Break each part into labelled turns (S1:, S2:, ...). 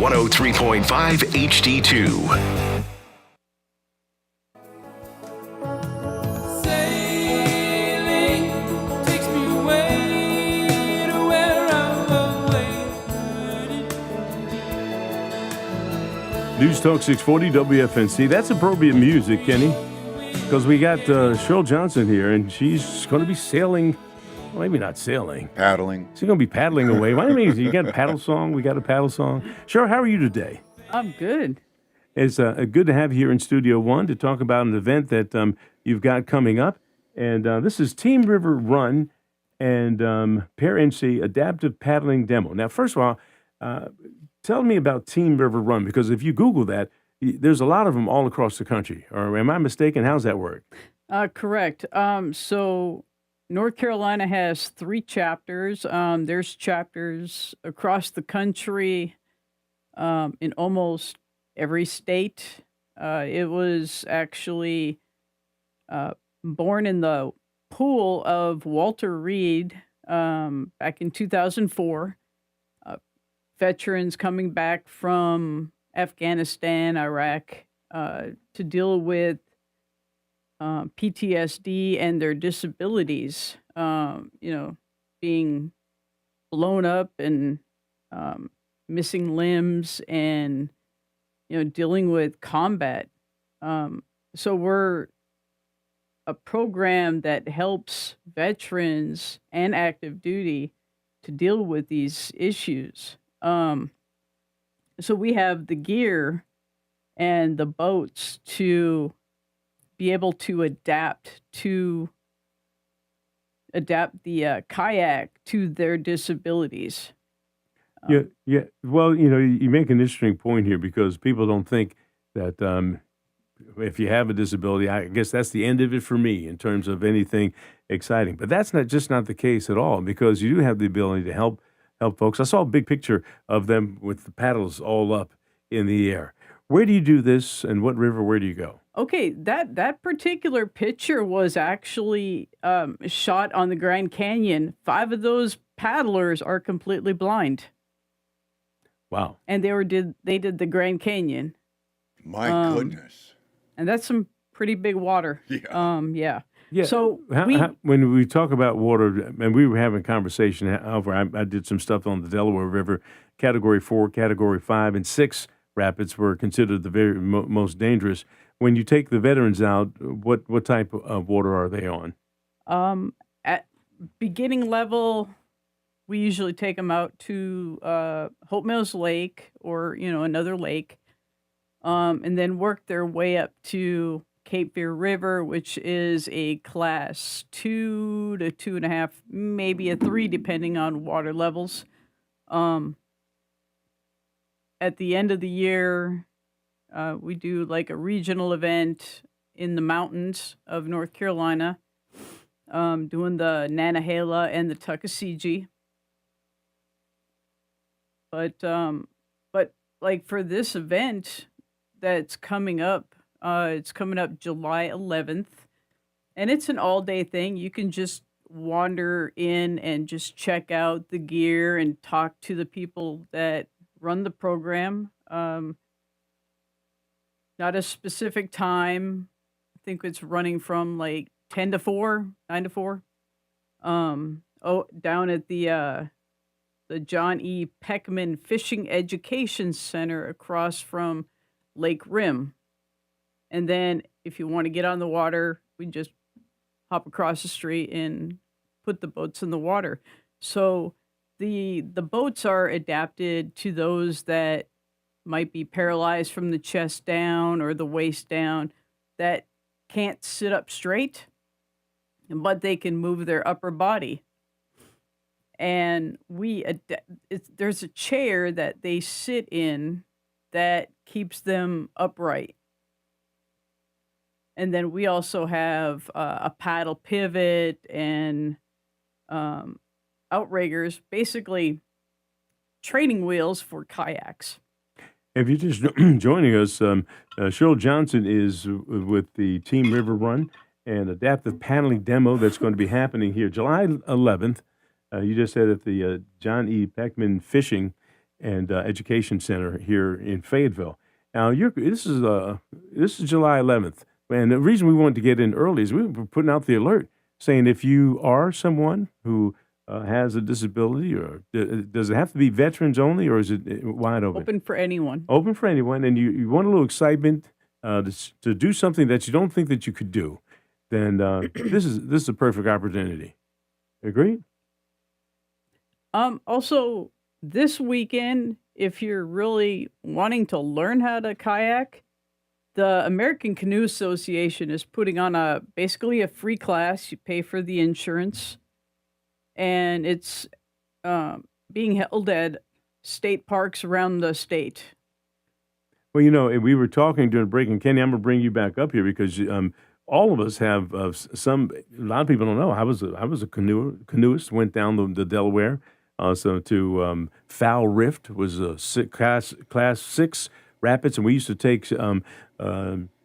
S1: 103.5 HD2.
S2: News Talk 640 WFNC. That's appropriate music, Kenny, because we got Cheryl Johnson here, and she's going to be sailing. Well, maybe not sailing.
S3: Paddling.
S2: She's going to be paddling away. Why do you got a paddle song? We got a paddle song. Cheryl, how are you today?
S4: I'm good.
S2: It's good to have you here in Studio One to talk about an event that you've got coming up. And this is Team River Run and Pair NC Adaptive Paddling Demo. Now, first of all, tell me about Team River Run, because if you Google that, there's a lot of them all across the country. Or am I mistaken? How's that work?
S4: Correct. So North Carolina has 3 chapters. There's chapters across the country in almost every state. It was actually born in the pool of Walter Reed back in 2004. Veterans coming back from Afghanistan, Iraq, to deal with PTSD and their disabilities, being blown up and missing limbs and, dealing with combat. So we're a program that helps veterans and active duty to deal with these issues. So we have the gear and the boats to be able to adapt the kayak to their disabilities.
S2: Yeah. Well, you make an interesting point here, because people don't think that if you have a disability, I guess that's the end of it for me in terms of anything exciting. But that's not the case at all, because you do have the ability to help folks. I saw a big picture of them with the paddles all up in the air. Where do you do this, and what river, where do you go?
S4: Okay, that particular picture was actually shot on the Grand Canyon. 5 of those paddlers are completely blind.
S2: Wow.
S4: And they did the Grand Canyon.
S3: My goodness.
S4: And that's some pretty big water.
S3: Yeah.
S4: Yeah.
S2: Yeah.
S4: So
S2: when we talk about water, and we were having a conversation, however, I did some stuff on the Delaware River, Category 4, Category 5, and 6 rapids were considered the very most dangerous. When you take the veterans out, what type of water are they on?
S4: At beginning level, we usually take them out to Hope Mills Lake or another lake, and then work their way up to Cape Fear River, which is a class 2 to 2.5, maybe a 3, depending on water levels. At the end of the year, we do like a regional event in the mountains of North Carolina, doing the Nantahala and the Tuckasegee. But like for this event that's coming up, it's coming up July 11th, and it's an all-day thing. You can just wander in and just check out the gear and talk to the people that run the program. Not a specific time. I think it's running from like 10 to 4, 9 to 4. Down at the John E. Peckman Fishing Education Center across from Lake Rim. And then if you want to get on the water, we just hop across the street and put the boats in the water. So the boats are adapted to those that might be paralyzed from the chest down or the waist down, that can't sit up straight, but they can move their upper body. And there's a chair that they sit in that keeps them upright. And then we also have a paddle pivot and outriggers, basically training wheels for kayaks.
S2: If you're just joining us, Cheryl Johnson is with the Team River Run and Adaptive Paddling Demo that's going to be happening here July 11th. You just said at the John E. Peckman Fishing and Education Center here in Fayetteville. Now, this is July 11th, and the reason we wanted to get in early is we were putting out the alert saying if you are someone who has a disability, or does it have to be veterans only, or is it wide open?
S4: Open for anyone.
S2: Open for anyone, and you want a little excitement to do something that you don't think that you could do, then this is a perfect opportunity. Agree?
S4: Also, this weekend, if you're really wanting to learn how to kayak, the American Canoe Association is putting on basically a free class. You pay for the insurance, and it's being held at state parks around the state.
S2: Well, we were talking during break, and Kenny, I'm going to bring you back up here because all of us have a lot of people don't know. I was a canoeist, went down the Delaware, to Foul Rift, was a class 6 rapids, and we used to take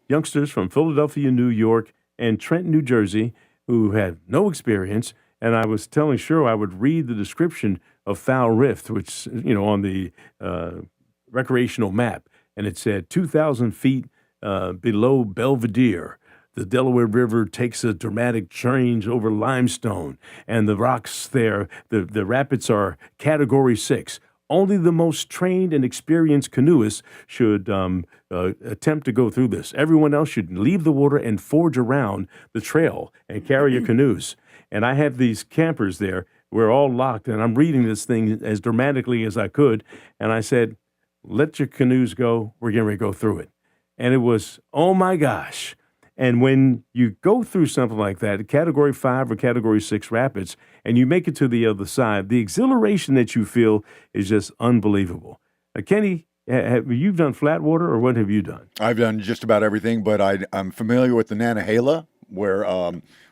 S2: youngsters from Philadelphia, New York, and Trenton, New Jersey, who had no experience. And I was telling Cheryl I would read the description of Foul Rift, which on the recreational map, and it said 2,000 feet below Belvedere. The Delaware River takes a dramatic change over limestone, and the rocks there, the rapids are Category 6. Only the most trained and experienced canoeists should attempt to go through this. Everyone else should leave the water and forge around the trail and carry your canoes. And I have these campers there. We're all locked, and I'm reading this thing as dramatically as I could. And I said, let your canoes go. We're getting ready to go through it. And it was, oh, my gosh. And when you go through something like that, Category 5 or Category 6 rapids, and you make it to the other side, the exhilaration that you feel is just unbelievable. Kenny, have you done flat water, or what have you done?
S3: I've done just about everything, but I'm familiar with the Nantahala, where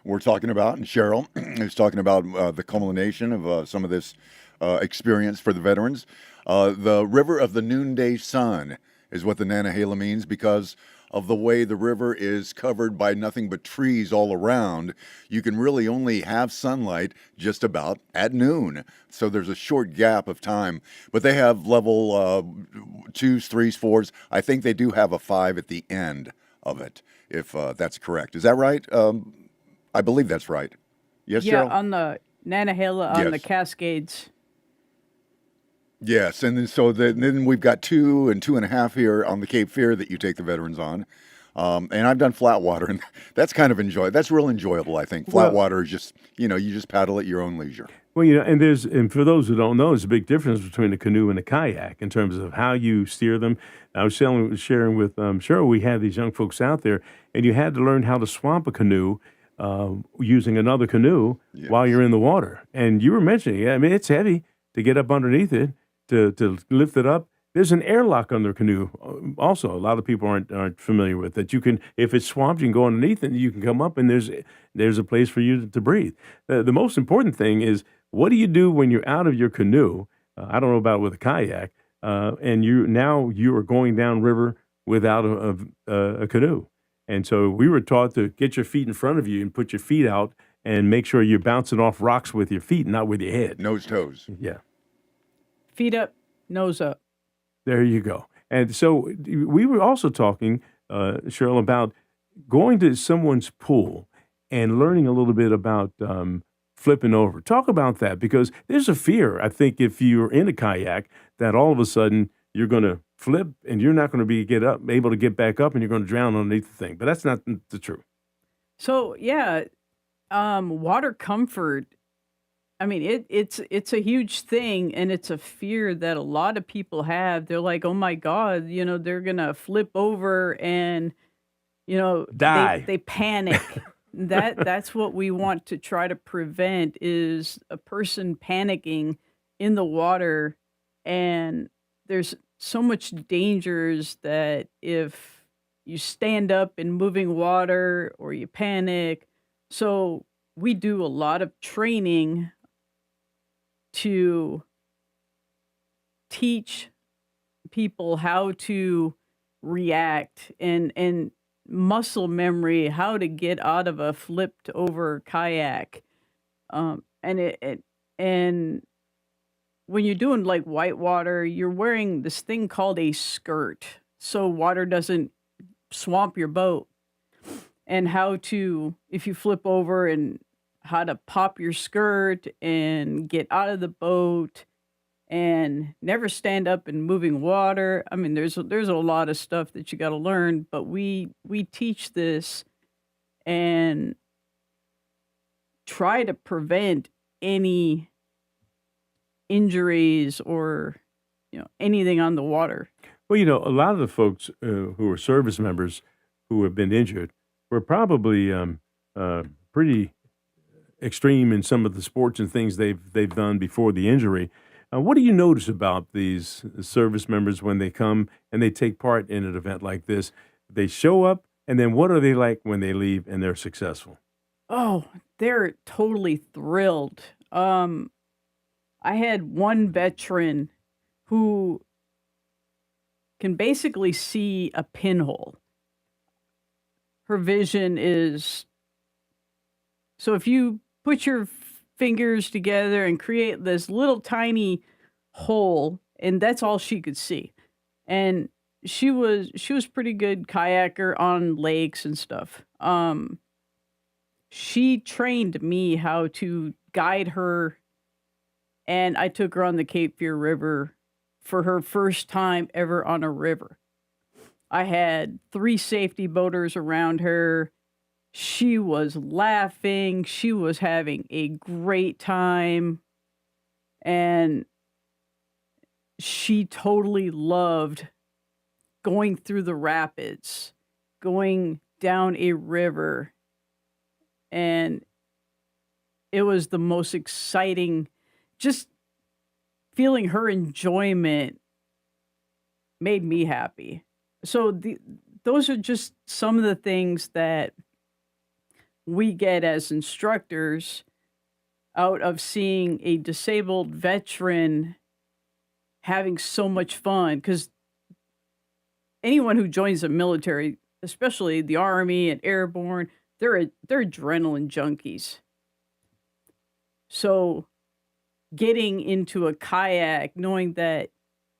S3: we're talking about, and Cheryl is talking about the culmination of some of this experience for the veterans. The River of the Noonday Sun is what the Nantahala means, because of the way the river is covered by nothing but trees all around. You can really only have sunlight just about at noon. So there's a short gap of time. But they have level 2s, 3s, 4s. I think they do have a 5 at the end of it, if that's correct. Is that right? I believe that's right. Yes,
S4: Yeah,
S3: Cheryl?
S4: on the Nantahala, on the
S3: Yes.
S4: Cascades.
S3: Yes, and then we've got 2 and 2.5 here on the Cape Fear that you take the veterans on. And I've done flat water, and that's kind of that's real enjoyable, I think. Flat water is just, you just paddle at your own leisure.
S2: Well, and for those who don't know, there's a big difference between a canoe and a kayak in terms of how you steer them. I was sharing with Cheryl, we had these young folks out there, and you had to learn how to swamp a canoe using another canoe while you're in the water. And you were mentioning, it's heavy to get up underneath it, to lift it up. There's an airlock on their canoe. Also, a lot of people aren't familiar with that. You can, if it's swamped, you can go underneath it, and you can come up, and there's a place for you to breathe. The most important thing is, what do you do when you're out of your canoe? I don't know about with a kayak, and you are going down river without a canoe. And so we were taught to get your feet in front of you and put your feet out and make sure you're bouncing off rocks with your feet, not with your head.
S3: Nose toes.
S2: Yeah.
S4: Feet up, nose up.
S2: There you go. And so we were also talking, Cheryl, about going to someone's pool and learning a little bit about flipping over. Talk about that, because there's a fear, I think, if you're in a kayak, that all of a sudden you're going to flip and you're not going to be able to get back up, and you're going to drown underneath the thing. But that's not the truth.
S4: So yeah, water comfort. I mean, it's a huge thing, and it's a fear that a lot of people have. They're like, oh my God, they're gonna flip over and
S2: Die.
S4: they panic. That's what we want to try to prevent, is a person panicking in the water. And there's so much dangers that if you stand up in moving water or you panic. So we do a lot of training to teach people how to react, and muscle memory, how to get out of a flipped over kayak. And when you're doing like whitewater, you're wearing this thing called a skirt, so water doesn't swamp your boat. And how to, if you flip over, and how to pop your skirt and get out of the boat and never stand up in moving water. I mean, there's a lot of stuff that you got to learn, but we teach this and try to prevent any injuries or anything on the water.
S2: Well, a lot of the folks who are service members who have been injured were probably pretty extreme in some of the sports and things they've done before the injury. What do you notice about these service members when they come and they take part in an event like this? They show up, and then what are they like when they leave and they're successful?
S4: Oh, they're totally thrilled. I had one veteran who can basically see a pinhole. Her vision is, so if you put your fingers together and create this little tiny hole, and that's all she could see. And she was pretty good kayaker on lakes and stuff. She trained me how to guide her, and I took her on the Cape Fear River for her first time ever on a river. I had 3 safety boaters around her. She was laughing. She was having a great time. And she totally loved going through the rapids, going down a river. And it was the most exciting, just feeling her enjoyment made me happy. So those are just some of the things that we get as instructors out of seeing a disabled veteran having so much fun. Because anyone who joins the military, especially the Army and Airborne, they're adrenaline junkies. So getting into a kayak, knowing that,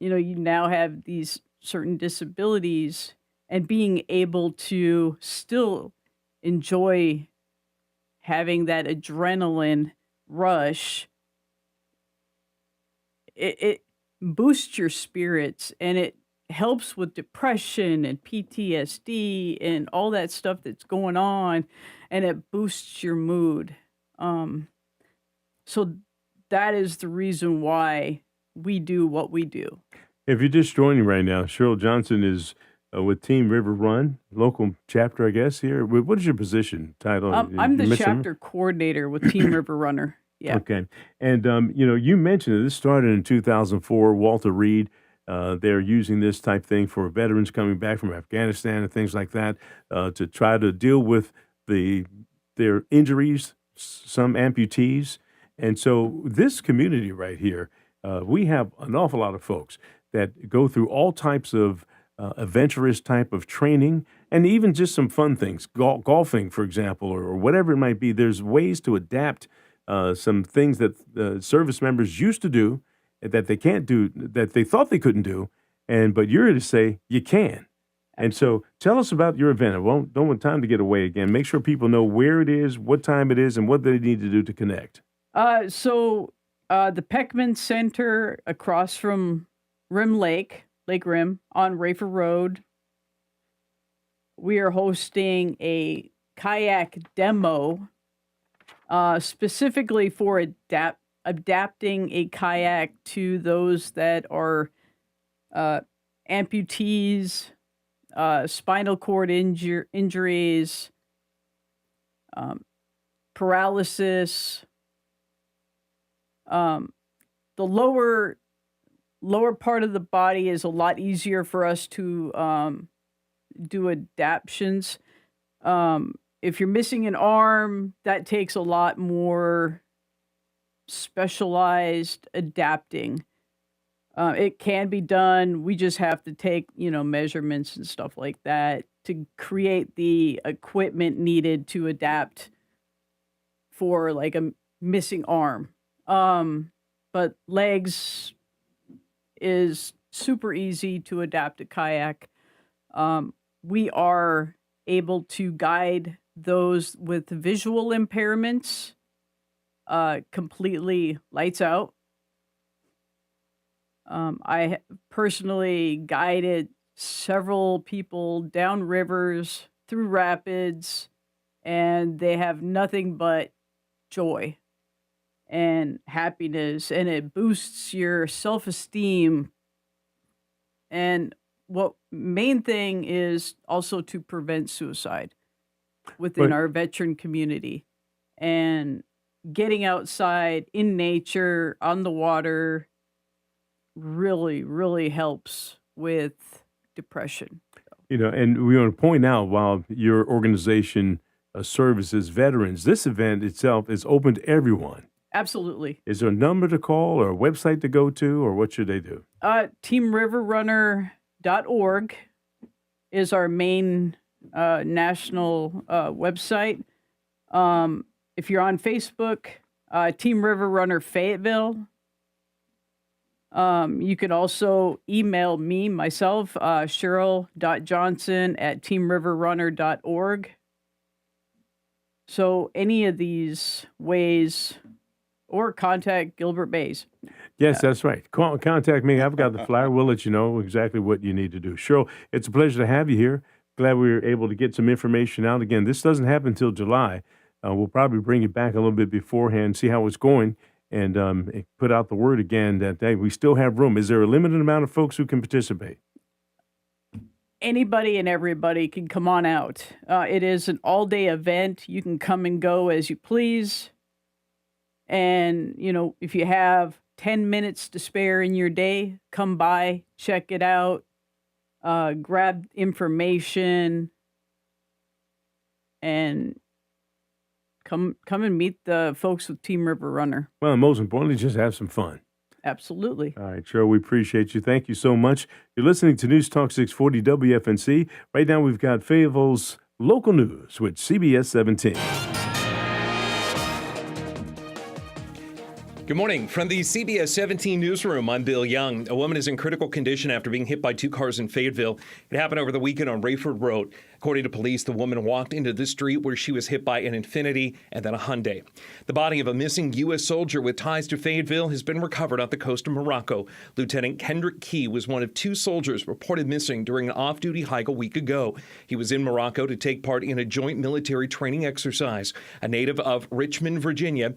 S4: you now have these certain disabilities, and being able to still enjoy having that adrenaline rush, it boosts your spirits, and it helps with depression and PTSD and all that stuff that's going on, and it boosts your mood. So that is the reason why we do what we do.
S2: If you're just joining right now, Cheryl Johnson is with Team River Run, local chapter, I guess, here. What is your position, title?
S4: I'm the chapter coordinator with Team River Runner. Yeah.
S2: Okay. And, you mentioned that this started in 2004. Walter Reed, they're using this type thing for veterans coming back from Afghanistan and things like that to try to deal with their injuries, some amputees. And so this community right here, we have an awful lot of folks that go through all types of adventurous type of training, and even just some fun things, golfing, for example, or whatever it might be. There's ways to adapt some things that service members used to do that they can't do, that they thought they couldn't do, but you're here to say you can. And so tell us about your event. I don't want time to get away again. Make sure people know where it is, what time it is, and what they need to do to connect.
S4: So the Peckman Center across from Lake Rim on Rafer Road. We are hosting a kayak demo specifically for adapting a kayak to those that are amputees, spinal cord injuries, paralysis. The lower part of the body is a lot easier for us to do adaptions. If you're missing an arm, that takes a lot more specialized adapting. It can be done. We just have to take, measurements and stuff like that to create the equipment needed to adapt for like a missing arm. but legs is super easy to adapt to kayak. We are able to guide those with visual impairments completely lights out. I personally guided several people down rivers, through rapids, and they have nothing but joy and happiness, and it boosts your self-esteem. And what main thing is also to prevent suicide within
S2: But
S4: our veteran community, and getting outside in nature on the water really, really helps with depression.
S2: and we want to point out, while your organization services veterans, this event itself is open to everyone.
S4: Absolutely.
S2: Is there a number to call or a website to go to, or what should they do?
S4: TeamRiverRunner.org is our main national website. If you're on Facebook, Team River Runner Fayetteville. You can also email myself, Cheryl.Johnson@teamriverrunner.org. So any of these ways, or contact Gilbert Bays.
S2: Yes, that's right. Contact me. I've got the flyer. We'll let you know exactly what you need to do. Cheryl, it's a pleasure to have you here. Glad we were able to get some information out. Again, this doesn't happen until July. We'll probably bring you back a little bit beforehand, see how it's going, and put out the word again that, hey, we still have room. Is there a limited amount of folks who can participate?
S4: Anybody and everybody can come on out. It is an all-day event. You can come and go as you please. And, if you have 10 minutes to spare in your day, come by, check it out, grab information, and come and meet the folks with Team River Runner.
S2: Well, and most importantly, just have some fun.
S4: Absolutely.
S2: All right, Cheryl, we appreciate you. Thank you so much. You're listening to News Talk 640 WFNC. Right now, we've got Fayetteville's local news with CBS 17.
S5: Good morning. From the CBS 17 newsroom, I'm Bill Young. A woman is in critical condition after being hit by two cars in Fayetteville. It happened over the weekend on Rayford Road. According to police, the woman walked into the street where she was hit by an Infiniti and then a Hyundai. The body of a missing U.S. soldier with ties to Fayetteville has been recovered off the coast of Morocco. Lieutenant Kendrick Key was one of two soldiers reported missing during an off-duty hike a week ago. He was in Morocco to take part in a joint military training exercise. A native of Richmond, Virginia,